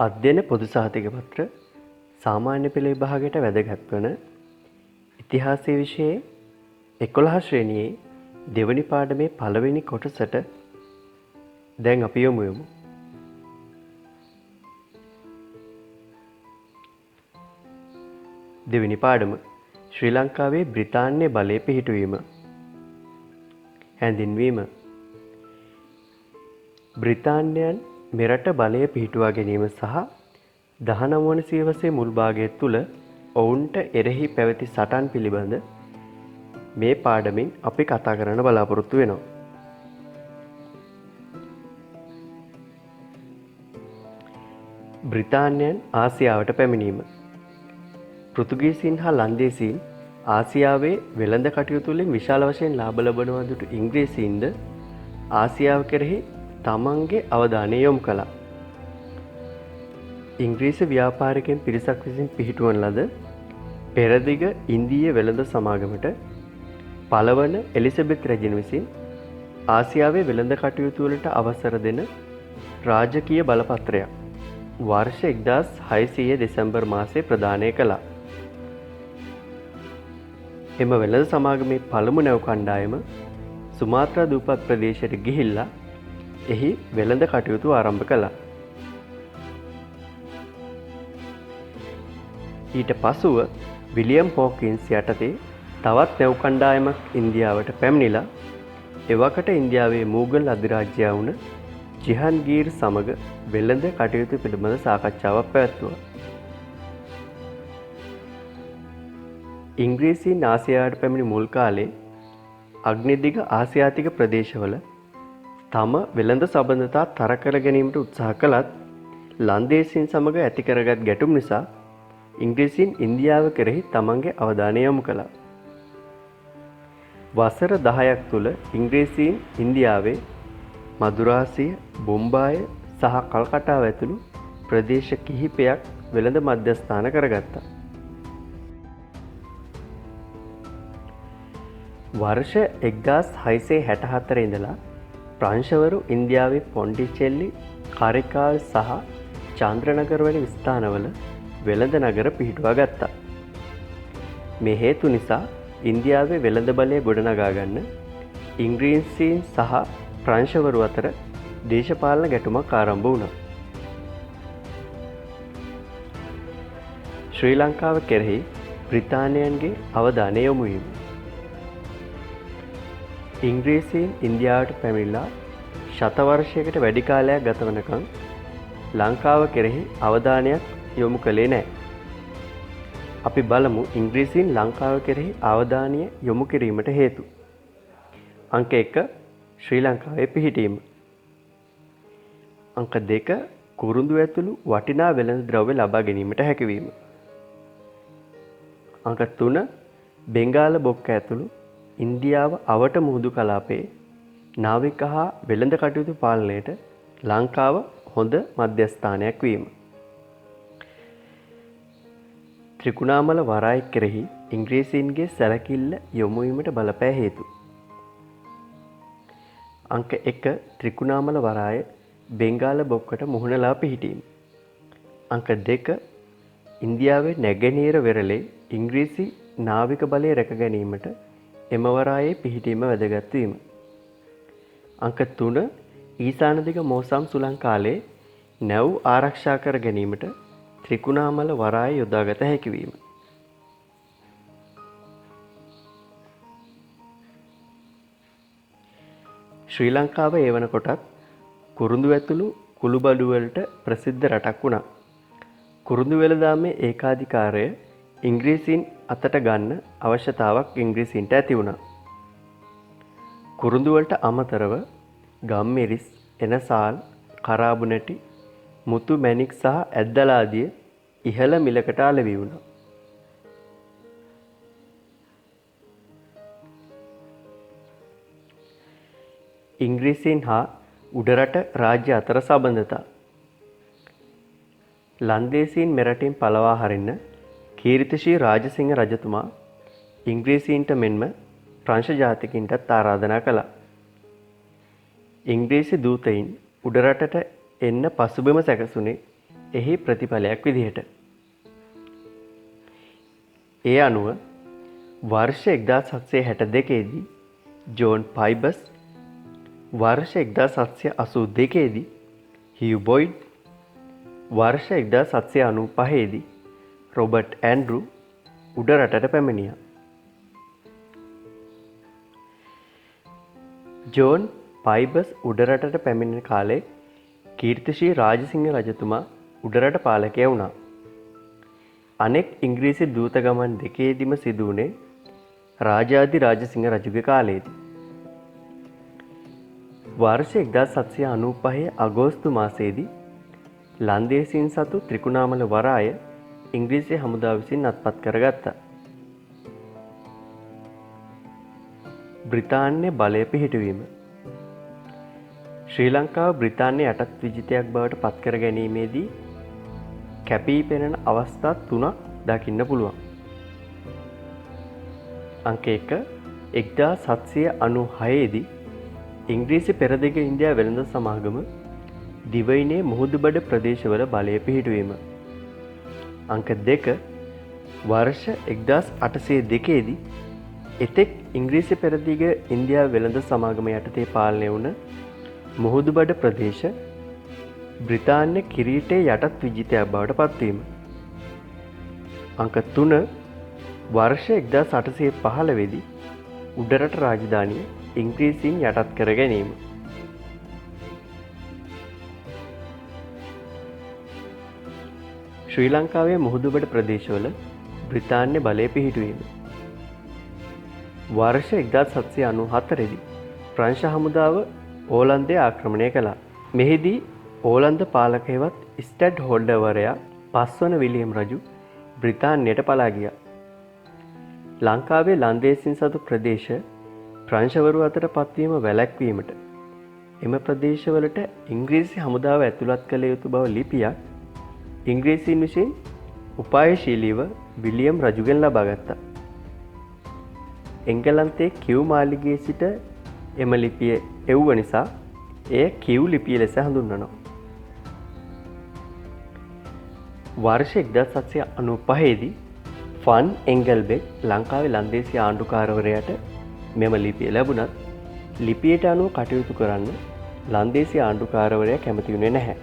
අධ්‍යයන පොදු සහතික පත්‍ර සාමාන්‍ය පෙළ විභාගයට වැදගත් වන ඉතිහාසය විෂයේ 11 ශ්‍රේණියේ දෙවනි පාඩමේ පළවෙනි කොටසට දැන් අපි යමු. දෙවනි පාඩම ශ්‍රී ලංකාවේ බ්‍රිතාන්‍ය බලය පිහිටුවීම. හැඳින්වීම. බ්‍රිතාන්‍යයන් මෙරට බලය පිහිටුවා ගැනීම සහ 19 වන සියවසේ මුල් භාගය තුල ඔවුන්ට එරෙහි පැවති සටන් පිළිබඳ මේ පාඩමින් අපි කතා කරන්න බලාපොරොත්තු වෙනවා. බ්‍රිතාන්‍යයන් ආසියාවට පැමිණීම. පෘතුගීසීන් හා ලන්දේසීන් ආසියාවේ වෙළඳ කටයුතු වලින් විශාල වශයෙන් ලාභ ලබනවා දුටු ඉංග්‍රීසීන්ද ආසියාව කෙරෙහි තමන්ගේ අවධානය යොමු කළා. ඉංග්‍රීසි ව්‍යාපාරිකයන් පිරිසක් විසින් පිහිටුවන ලද පෙරදිග ඉන්දීය වෙළඳ සමාගමට පළවන එලිසබෙත් රැජින විසින් ආසියාවේ වෙළඳ කටයුතු වලට අවසර දෙන රාජකීය බලපත්‍රයක් වර්ෂ 1600 දෙසැම්බර් මාසයේ ප්‍රදානය කළා. එම වෙළඳ සමාගමේ පළමු නැව් කණ්ඩායම සුමාත්‍රා දූපත් ප්‍රදේශයට ගිහිල්ලා එහි වෙළඳ කටයුතු ආරම්භ කළා. ඊට පසුව විලියම් හොකින්ස් යටතේ තවත් නැව් කණ්ඩායමක් ඉන්දියාවට පැමිණිලා එවකට ඉන්දියාවේ මූගල් අධිරාජ්‍යය වුණ ජිහන්ගීර් සමග වෙළඳ කටයුතු පිළිබඳ සාකච්ඡාවක් පැවැත්වුවා. ඉංග්‍රීසීන් ආසියාවට පැමිණි මුල් කාලේ අග්නිදිග ආසියාතික ප්‍රදේශවල තම වෙළඳ සබඳතා තර කර ගැනීමට උත්සාහ කළත් ලන්දේසීන් සමග ඇති කරගත් ගැටුම් නිසා ඉංග්‍රීසීන් ඉන්දියාව කෙරෙහි තමන්ගේ අවධානය යොමු කළා. වසර 10ක් තුල ඉංග්‍රීසීන් ඉන්දියාවේ මදුරාසිය, බොම්බාය සහ කල්කටාව ඇතුළු ප්‍රදේශ කිහිපයක් වෙළඳ මධ්‍යස්ථාන කරගත්තා. වර්ෂ 1664 ඉඳලා ප්‍රංශවරු ඉන්දියාවේ පොන්ඩිචෙල්ලි, කාරිකාල් සහ චන්ද්‍රනගර වැනි ස්ථානවල වෙළඳ නගර පිහිටුවා ගත්තා. මේ හේතු නිසා ඉන්දියාවේ වෙළඳ බලය ගොඩනගා ගන්න ඉංග්‍රීසීන් සහ ප්‍රංශවරු අතර දේශපාලන ගැටුමක් ආරම්භ වුණා. ශ්‍රී ලංකාව කෙරෙහි බ්‍රිතාන්‍යයන්ගේ අවධානය යොමු වීම. ඉංග්‍රීසීන් ඉන්දියාවට පැමිණිලා ශතවර්ෂයකට වැඩි කාලයක් ගත වනකම් ලංකාව කෙරෙහි අවධානයක් යොමු කළේ නැහැ. අපි බලමු ඉංග්‍රීසීන් ලංකාව කෙරෙහි අවධානය යොමු කිරීමට හේතු. අංක 1 ශ්‍රී ලංකාවේ පිහිටීම. අංක 2 කුරුඳු ඇතුළු වටිනා වෙළඳ ද්‍රව්‍ය ලබා ගැනීමට හැකියවීම. අංක 3 බෙන්ගාල බොක්ක ඇතුළු ඉන්දියාව අවට මුහුදු කලාපයේ නාවික හා වෙළඳ කටයුතු පාලනයට ලංකාව හොඳ මධ්‍යස්ථානයක් වීම. ත්‍රිකුණාමල වරාය කෙරෙහි ඉංග්‍රීසීන්ගේ සැලකිල්ල යොමු වීමට බලපෑ හේතු. අංක 1 ත්‍රිකුණාමල වරාය බෙන්ගාල බොක්කට මුහුණලා පිහිටීම. අංක 2 ඉන්දියාවේ නැගෙනහිර වෙරළේ ඉංග්‍රීසි නාවික බලය රැක ගැනීමට එම වරායේ පිහිටීම වැදගත් වීම. අංක 3 ඊසාන දිග මෝසම් සුළං කාලේ නැව් ආරක්ෂා කර ගැනීමට ත්‍රිකුණාමල වරාය යොදාගත හැකි වීම. ශ්‍රී ලංකාව ඒ වනකොටත් කුරුඳු ඇතුළු කුළුබඩු වලට ප්‍රසිද්ධ රටක් වුණා. කුරුඳු වෙළඳාමේ ඒකාධිකාරය ඉංග්‍රීසීන් අතට ගන්න අවශ්‍යතාවක් ඉංග්‍රීසීන්ට ඇති වුණා. කුරුඳු වලට අමතරව ගම්මිරිස්, එනසාල්, කරාබු නැටි, මුතු මැණික් සහ ඇද්දලාදිය ඉහළ මිලකට අලෙවි වුණා. ඉංග්‍රීසීන් හා උඩරට රාජ්‍ය අතර සබඳතා. ලන්දේසීන් මෙරටින් පළවා හරින්න කීර්තිශ්‍රී රාජසිංහ රජතුමා ඉංග්‍රීසීන්ට මෙන්ම ප්‍රංශ ජාතිකින්ටත් ආරාධනා කළා. ඉංග්‍රීසි දූතයින් උඩරටට එන්න පසුබිම සැකසුනේ එහි ප්‍රතිඵලයක් විදිහට. ඒ අනුව වර්ෂ 1762 දී ජෝන් පයිබස්, වර්ෂ 1782 දී හියු බොයිඩ්, වර්ෂ 1795 දී රොබර්ට් ඇන්ඩ්‍රු උඩරටට පැමිණියා. ජෝන් පයිබස් උඩරටට පැමිණෙන කාලේ කීර්තිශ්‍රී රාජසිංහ රජතුමා උඩරට පාලකයා වුණා. අනෙක් ඉංග්‍රීසි දූත ගමන් දෙකේදීම සිදු වුණේ රාජාධි රාජසිංහ රජුගේ කාලයේදී. වර්ෂ 1795 අගෝස්තු මාසයේදී ලන්දේසීන් සතු ත්‍රිකුණාමල වරාය ඉංග්‍රීසි හමුදාව විසින් අත්පත් කරගත්තා. බ්‍රිතාන්‍ය බලය පිහිටුවීම. ශ්‍රී ලංකාව බ්‍රිතාන්‍ය යටත් විජිතයක් බවට පත්කර ගැනීමේදී කැපී පෙනෙන අවස්ථා 3ක් දකින්න පුළුවන්. අංක 1 1796 දී ඉංග්‍රීසි පෙරදිග ඉන්දියා වෙළඳ සමාගම දිවයිනේ මුහුදුබඩ ප්‍රදේශවල බලය පිහිටුවීම. අංක 2 වර්ෂ 1802 දී එතෙක් ඉංග්‍රීසි පෙරදිග ඉන්දියා වෙළඳ සමාගම යටතේ පාලනය වුණ මුහුදුබඩ ප්‍රදේශ බ්‍රිතාන්‍ය කිරීටයේ යටත් විජිතයක් බවට පත්වීම. අංක 3 වර්ෂ 1815 දී උඩරට රාජධානිය ඉංග්‍රීසීන් යටත් කර ගැනීම. ශ්‍රී ලංකාවේ මුහුදුබඩ ප්‍රදේශවල බ්‍රිතාන්‍ය බලය පිහිටුවීම. වර්ෂ 1794 දී ප්‍රංශ හමුදාව ඕලන්දය ආක්‍රමණය කළා. මෙහිදී ඕලන්ද පාලක හෙවත් ස්ටැඩ් හෝල්ඩර්වරයා 5 වන විලියම් රජු බ්‍රිතාන්‍යයට පලා ගියා. ලංකාවේ ලන්දේසින් සතු ප්‍රදේශ ප්‍රංශවරු අතර පත්වීම වැළැක්වීමට එම ප්‍රදේශවලට ඉංග්‍රීසි හමුදාව ඇතුළත් කළ යුතු බව ලිපියක් ඉංග්‍රීසීන් විසින් උපායශීලීව විලියම් රජුගෙන් ලබා ගත්තා. එංගලන්තයේ කිව් මාලිගයේ සිට එම ලිපිය එව්ව නිසා එය කිව් ලිපිය ලෙස හඳුන්වනවා. වර්ෂ 1795 දී ෆන් එංගල්බෙක් ලංකාවේ ලන්දේසි ආණ්ඩුකාරවරයාට මෙම ලිපිය ලැබුණත් ලිපියට අනුව කටයුතු කරන්න ලන්දේසි ආණ්ඩුකාරවරයා කැමති වුණේ නැහැ.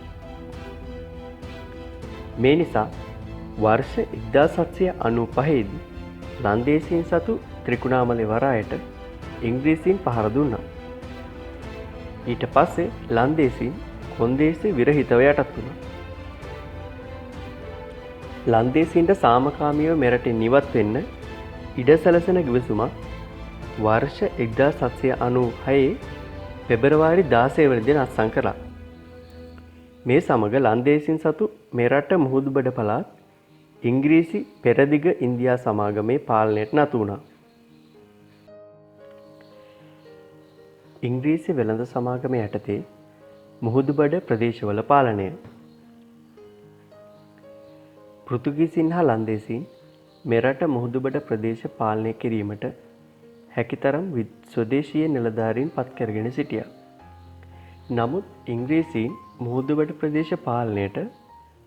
මේ නිසා වර්ෂ 1795 දී ලන්දේසීන් සතු ත්‍රිකුණාමලේ වරායට ඉංග්‍රීසීන් පහර දුන්නා. ඊට පස්සේ ලන්දේසීන් කොන්දේසි විරහිතව යටත් වුණා. ලන්දේසීන්ට සාමකාමීව මෙරටින් ඉවත් වෙන්න ඉඩ සැලසෙන ගිවිසුමක් වර්ෂ 1796 පෙබරවාරි 16 වෙනිදා අත්සන් කළා. මේ සමග ලන්දේසීන් සතු මෙරට මුහුදුබඩ පළාත් ඉංග්‍රීසි පෙරදිග ඉන්දියා සමාගමේ පාලනයට නතු වුණා. ඉංග්‍රීසි වෙළඳ සමාගම යටතේ මුහුදුබඩ ප්‍රදේශවල පාලනය. පෘතුගීසීන් හා ලන්දේසීන් මෙරට මුහුදුබඩ ප්‍රදේශ පාලනය කිරීමට හැකිතරම් ස්වදේශීය නිලධාරීන් පත් කරගෙන සිටියා. නමුත් ඉංග්‍රීසීන් මුහුදුබඩ ප්‍රදේශ පාලනයට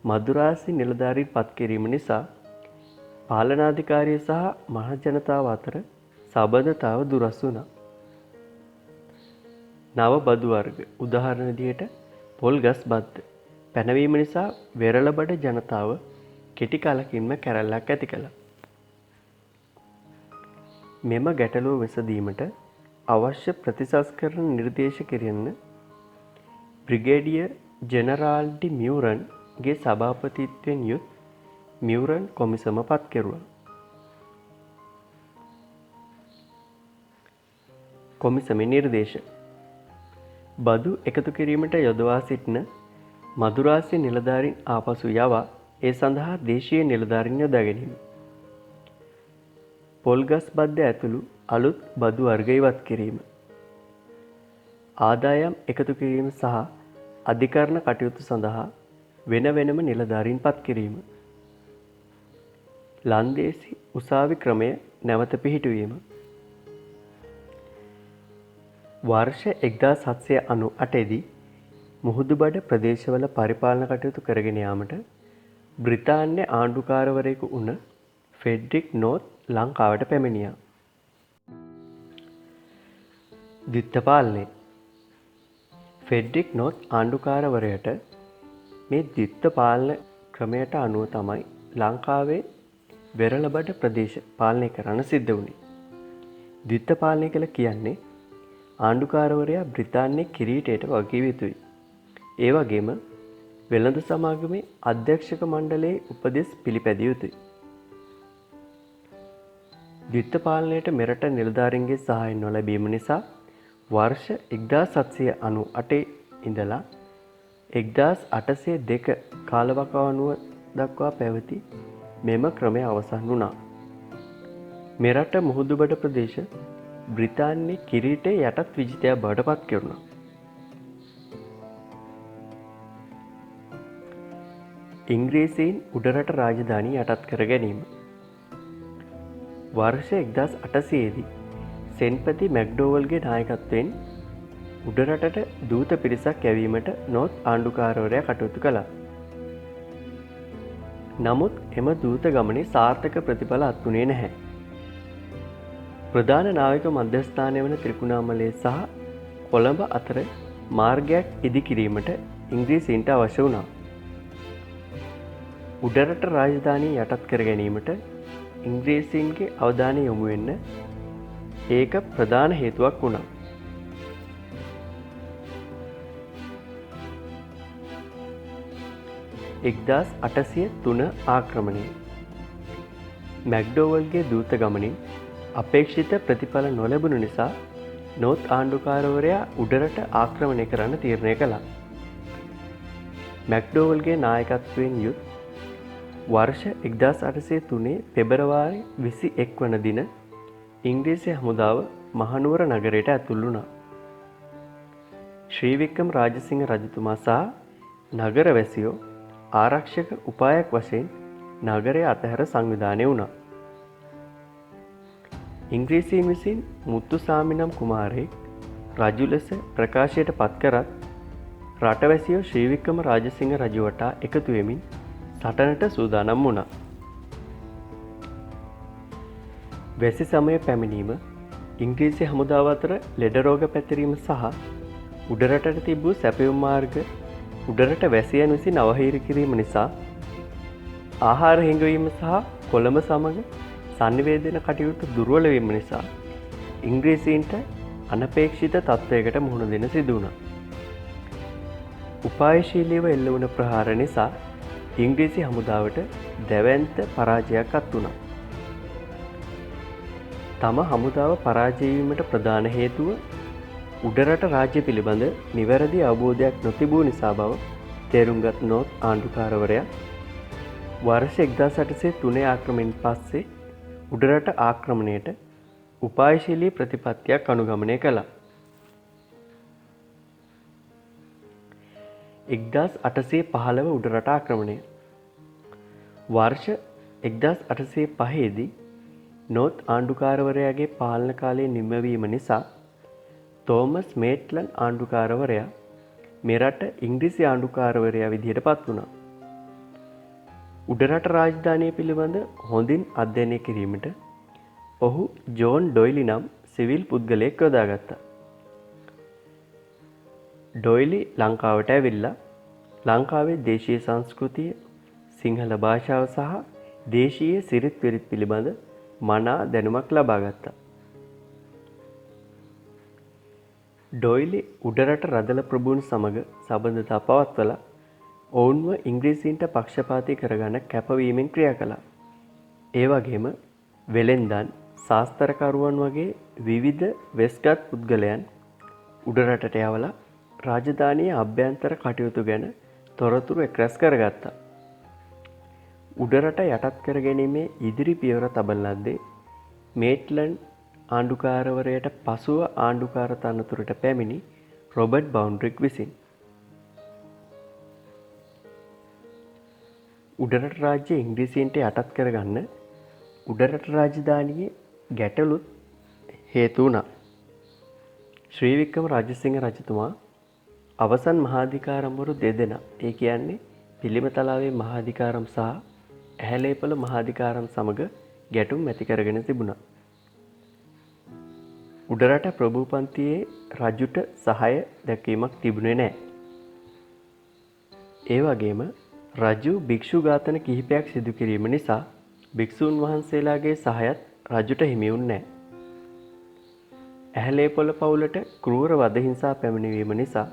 මදුරාසි නිලධාරීන් පත් කිරීම නිසා පාලනාධිකාරිය සහ මහජනතාව අතර සබඳතාව දුරස් වුණා. නව බදු වර්ග උදාහරණ විදිහට පොල් ගස් බද්ද පැනවීම නිසා වෙරළබඩ ජනතාව කෙටි කාලකින්ම කැරැල්ලක් ඇති කළා. මෙම ගැටලුව විසඳීමට අවශ්‍ය ප්‍රතිසංස්කරණ නිර්දේශ කෙරෙන්න බ්‍රිගේඩියර් ජෙනරාල් ඩි මියුරන්ගේ සභාපතිත්වයෙන් යුත් මියුරන් කොමිසම පත් කෙරුවා. කොමිසමේ නිර්දේශ බදු එකතු කිරීමට යොදවා සිටින මදුරාසි නිලධාරීන් ආපසු යවා ඒ සඳහා දේශීය නිලධාරීන් යොදා ගැනීම. පොල්ගස් බද්ද ඇතුළු අලුත් බදු වර්ග ඉවත් කිරීම. ආදායම් එකතු කිරීම සහ අධිකරණ කටයුතු සඳහා වෙන වෙනම නිලධාරීන් පත් කිරීම. ලන්දේසි උසාවි ක්‍රමය නැවත පිහිටුවීම. වර්ෂ 1798 දී මුහුදුබඩ ප්‍රදේශවල පරිපාලන කටයුතු කරගෙන යාමට බ්‍රිතාන්‍ය ආණ්ඩුකාරවරයෙකු වුණ ෆෙඩ්රික් නෝත් ලංකාවට පැමිණියා. ද්විත්ව පාලනය. ෆෙඩ්රික් නෝත් ආණ්ඩුකාරවරයට මේ ද්විත්ව පාලන ක්‍රමයට අනුව තමයි ලංකාවේ වෙරළබඩ ප්‍රදේශ පාලනය කරන්න සිද්ධ වුණේ. ද්විත්ව පාලනය කියලා කියන්නේ ආණ්ඩුකාරවරයා බ්‍රිතාන්‍ය කිරීටයට වගකිව යුතුයි. ඒ වගේම වෙළඳ සමාගමේ අධ්‍යක්ෂක මණ්ඩලයේ උපදෙස් පිළිපැදිය යුතුයි. ද්විත්ව පාලනයට මෙරට නිලධාරීන්ගේ සහාය නොලැබීම නිසා වර්ෂ 1798 ඉඳලා 1802 කාලවකවානුව දක්වා පැවති මෙම ක්‍රමය අවසන් වුණා. මෙරට මුහුදුබඩ ප්‍රදේශ බ්‍රිතාන්‍ය කිරීටයේ යටත් විජිතයා බවට පත් කෙරුණා. ඉංග්‍රීසීන් උඩරට රාජධානී යටත් කර ගැනීම. වර්ෂ 1800 දී සෙන්පති මැක්ඩෝවල්ගේ නායකත්වයෙන් උඩරටට දූත පිරිසක් යැවීමට නෝත් ආණ්ඩුකාරවරයා කටයුතු කළා. නමුත් එම දූත ගමනේ සාර්ථක ප්‍රතිඵල අත්වුණේ නැහැ. ප්‍රධාන නාවික මධ්‍යස්ථානය වන ත්‍රිකුණාමලය සහ කොළඹ අතර මාර්ගයක් ඉදිකිරීමට ඉංග්‍රීසීන්ට අවශ්‍ය වුණා. උඩරට රාජධානිය යටත් කර ගැනීමට ඉංග්‍රීසීන්ගේ අවධානය යොමු වෙන්න ඒක ප්‍රධාන හේතුවක් වුණා. එක්දාස් 803 ආක්‍රමණය. මැක්ඩෝවල්ගේ දූත ගමනින් අපේක්ෂිත ප්‍රතිඵල නොලැබුණු නිසා නෝත් ආණ්ඩුකාරවරයා උඩරට ආක්‍රමණය කරන්න තීරණය කළා. මැක්ඩෝවල්ගේ නායකත්වයෙන් යුත් වර්ෂ 1803 පෙබරවාරි 21 වන දින ඉංග්‍රීසි හමුදාව මහනුවර නගරයට ඇතුල් වුණා. ශ්‍රී වික්‍රම රාජසිංහ රජතුමා සහ නගරවැසියෝ ආරක්ෂක උපායක් වශයෙන් නගරය අතහැර සංවිධානය වුණා. ඉංග්‍රීසීන් විසින් මුත්තුසාමි නම් කුමාරයෙක් රජු ලෙස ප්‍රකාශයට පත් කරත් රටවැසියෝ ශ්‍රී වික්‍රම රාජසිංහ රජු වටා එකතු වෙමින් සටනට සූදානම් වුණා. වැසි සමය පැමිණීම ඉංග්‍රීසි හමුදාව අතර ලෙඩ රෝග පැතිරීම සහ උඩරටට තිබූ සැපයුම් මාර්ග උඩරට වැසියන් විසින් අවහිර කිරීම නිසා ආහාර හිඟවීම සහ කොළඹ සමග සංනිවේදන කටයුතු දුර්වල වීම නිසා ඉංග්‍රීසීන්ට අනපේක්ෂිත තත්ත්වයකට මුහුණ දෙන්න සිදු වුණා. උපායශීලීව එල්ල වුණ ප්‍රහාර නිසා ඉංග්‍රීසි හමුදාවට දැවැන්ත පරාජයක් අත් වුණා. තම හමුදාව පරාජය වීමට ප්‍රධාන හේතුව උඩරට රාජ්‍ය පිළිබඳ නිවැරදි අවබෝධයක් නොතිබූ නිසා බව තේරුම්ගත් නෝත් ආණ්ඩුකාරවරයා වර්ෂ 1803 ආක්‍රමණයෙන් පස්සේ උඩරට ආක්‍රමණයට උපායශීලී ප්‍රතිපත්තියක් අනුගමනය කළා. 1815 උඩරට ආක්‍රමණය. වර්ෂ 1805 දී නෝත් ආණ්ඩුකාරවරයාගේ පාලන කාලය නිමවීම නිසා තෝමස් මේට්ලන් ආණ්ඩුකාරවරයා මෙරට ඉංග්‍රීසි ආණ්ඩුකාරවරයා විදිහට පත් වුණා. උඩරට රාජධානිය පිළිබඳ හොඳින් අධ්‍යයනය කිරීමට ඔහු ජෝන් ඩොයිලි නම් සිවිල් පුද්ගලයෙක් යොදාගත්තා. ඩොයිලි ලංකාවට ඇවිල්ලා ලංකාවේ දේශීය සංස්කෘතිය, සිංහල භාෂාව සහ දේශීය සිරිත් විරිත් පිළිබඳ මනා දැනුමක් ලබා ගත්තා. ඩොයිලි උඩරට රදල ප්‍රභූන් සමග සබඳතා පවත්වලා ඔවුන්ව ඉංග්‍රීසීන්ට පක්ෂපාතී කරගන්න කැපවීමෙන් ක්‍රියා කළා. ඒ වගේම වෙළෙන්දන්, ශාස්ත්‍රකරුවන් වගේ විවිධ වෙස්ගත් පුද්ගලයන් උඩරටට යවලා රාජධානියේ අභ්‍යන්තර කටයුතු ගැන තොරතුරු එක්රැස් කරගත්තා. උඩරට යටත් කර ගැනීමේ ඉදිරි පියවර තබන ලද්දේ මේට්ලන්ඩ් ආණ්ඩුකාරවරයට පසුව ආණ්ඩුකාර තනතුරට පැමිණි රොබර්ට් බවුන්ඩ්‍රික් විසින්. උඩරට රාජ්‍ය ඉංග්‍රීසීන්ට යටත් කරගන්න උඩරට රාජධානියේ ගැටලුත් හේතු වුණා. ශ්‍රී වික්‍රම රාජසිංහ රජතුමා අවසන් මහාධිකාරම්වරු දෙදෙනා ඒ කියන්නේ පිළිමතලාවේ මහාධිකාරම් සහ ඇහැලේපොළ මහාධිකාරම් සමග ගැටුම් ඇති කරගෙන තිබුණා. උඩරට ප්‍රභූපන්තියේ රජුට සහාය දැක්වීමක් තිබුණේ නැහැ. ඒ වගේම රජු භික්ෂු ඝාතන කිහිපයක් සිදු කිරීම නිසා භික්ෂූන් වහන්සේලාගේ සහායත් රජුට හිමි වුණේ නැහැ. ඇහැලේපොළ පවුලට ක්‍රූර වද හිංසා පැමිණවීම නිසා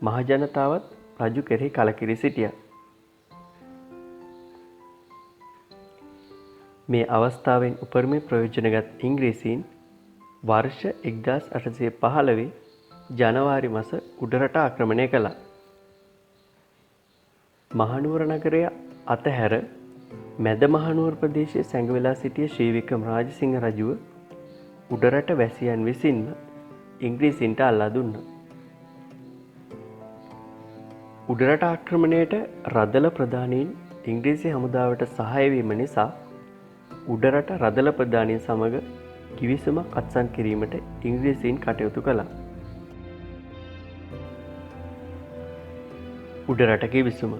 මහජනතාවත් රජු කෙරෙහි කලකිරී සිටියා. මේ අවස්ථාවෙන් උපරිම ප්‍රයෝජනගත් ඉංග්‍රීසීන් වර්ෂ 1815 ජනවාරි මාස උඩරට ආක්‍රමණය කළා. මහනුවර නගරය අතහැර මැද මහනුවර ප්‍රදේශයේ සැඟවිලා සිටිය ශ්‍රී වික්‍රම රාජසිංහ රජුව උඩරට වැසියන් විසින්ම ඉංග්‍රීසීන්ට අල්ලා දුන්නා. උඩරට ආක්‍රමණයට රදළ ප්‍රධානීන් ඉංග්‍රීසි හමුදාවට සහාය වීම නිසා උඩරට රදළ ප්‍රධානීන් සමග කිවිසුමක් අත්සන් කිරීමට ඉංග්‍රීසීන් කටයුතු කළා. උඩරට කිවිසුම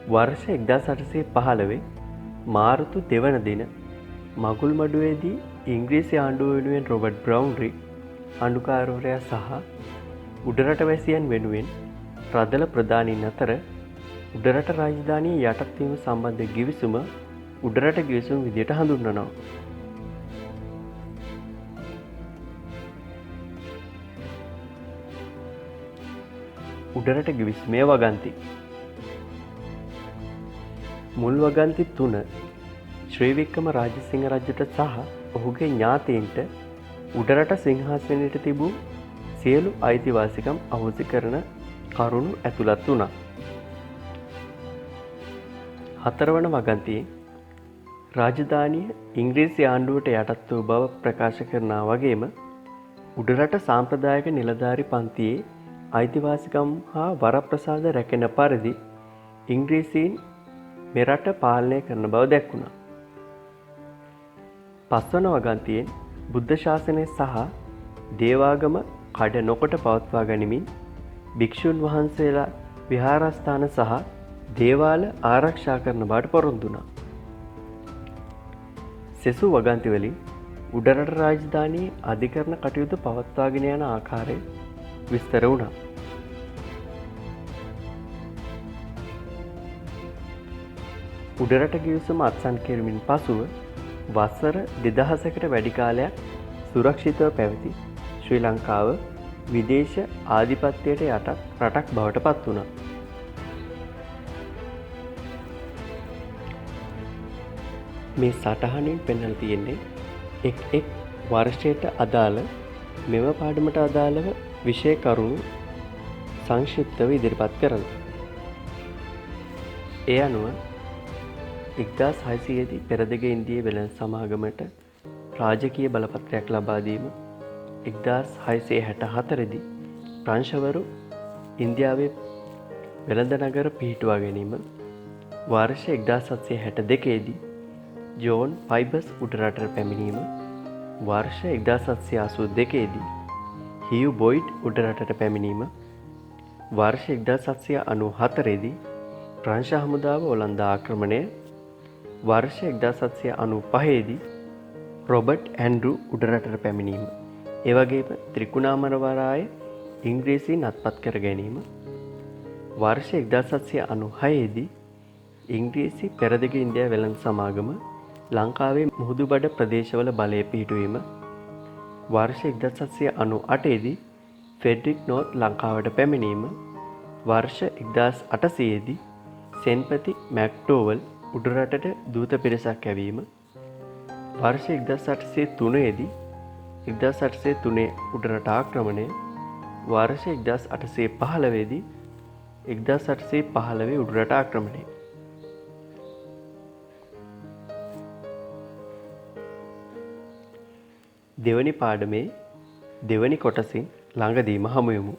වර්ෂ 1815 මාර්තු 2 වන දින මගුල්මඩුවේදී ඉංග්‍රීසි ආණ්ඩුව වෙනුවෙන් රොබර්ට් බ්‍රවුන්රි ආණ්ඩුකාරවරයා සහ උඩරට වැසියන් වෙනුවෙන් රදළ ප්‍රධානීන් අතර උඩරට රාජධානිය යටත් වීම සම්බන්ධ ගිවිසුම උඩරට ගිවිසුම විදියට හඳුන්වනවා. උඩරට ගිවිසුමේ වගන්ති. මුල් වගන්ති 3 ශ්‍රී වික්‍රම රාජසිංහ රජුට සහ ඔහුගේ ඥාතීන්ට උඩරට සිංහාසනයට තිබූ සියලු අයිතිවාසිකම් අහෝසි කරන කරුණු ඇතුළත් වුණා. 4 වන වගන්තියේ රාජධානිය ඉංග්‍රීසි ආණ්ඩුවට යටත් වූ බව ප්‍රකාශ කරනා වගේම උඩරට සාම්ප්‍රදායික නිලධාරි පන්තියේ අයිතිවාසිකම් හා වරප්‍රසාද රැකෙන පරිදි ඉංග්‍රීසීන් මෙරට පාලනය කරන බව දැක්වුණා. 5 වන වගන්තියෙන් බුද්ධ ශාසනය සහ දේවාගම කඩ නොකොට පවත්වා ගනිමින් භික්ෂුන් වහන්සේලා විහාරස්ථාන සහ දේවාල ආරක්ෂා කරන බවට පොරොන්දු වුණා. සෙසු වගන්තිවලින් උඩරට රාජධානියේ අධිකරණ කටයුතු පවත්වාගෙන යන ආකාරය විස්තර වුණා. උඩරට ගිවිසුම අත්සන් කිරීමෙන් පසුව වසර 2000කට වැඩි කාලයක් සුරක්ෂිතව පැවති ශ්‍රී ලංකාව විදේශ ආධිපත්‍යයට යටත් රටක් බවට පත් වුණා. මේ සටහනින් පෙන්වලා තියෙන්නේ එක් වර්ෂයට අදාළ මෙම පාඩමට අදාළව විෂය කරුණු සංක්ෂිප්තව ඉදිරිපත් කරනවා. ඒ අනුව 1600 දී පෙරදිග ඉන්දිය වෙළඳ සමාගමට රාජකීය බලපත්‍රයක් ලබා දීම, 1664 දී ප්‍රංශවරු ඉන්දියාවේ වෙළඳ නගර පිහිටුවා ගැනීම, වර්ෂ 1762 දී ජෝන් ෆයිබර්ස් උඩරටට පැමිණීම, වර්ෂ 1782 දී හියු බොයිඩ් උඩරටට පැමිණීම, වර්ෂ 1794 දී ප්‍රංශ හමුදාව ඔලන්ද ආක්‍රමණය, වර්ෂ 1795 දී රොබර්ට් ඇන්ඩ්‍රු උඩරටට පැමිණීම, ඒ වගේම ත්‍රිකුණාමල වරාය ඉංග්‍රීසීන් අත්පත් කර ගැනීම, වර්ෂ 1796 දී ඉංග්‍රීසි පෙරදිග ඉන්දියා වෙළඳ සමාගම ලංකාවේ මුහුදුබඩ ප්‍රදේශවල බලය පිහිටුවීම, වර්ෂ 1798 දී ෆෙඩරික් නෝත් ලංකාවට පැමිණීම, වර්ෂ 1800 දී සෙන්පති මැක්ඩෝවල් උඩරටට දූත පිරිසක් ඇවීම, වර්ෂ 1803 දී 1803 උඩරට ආක්‍රමණය, වර්ෂ 1815 දී 1815 උඩරට ආක්‍රමණය. දෙවනි පාඩමේ දෙවනි කොටසින් ළඟදීම හමු යමු.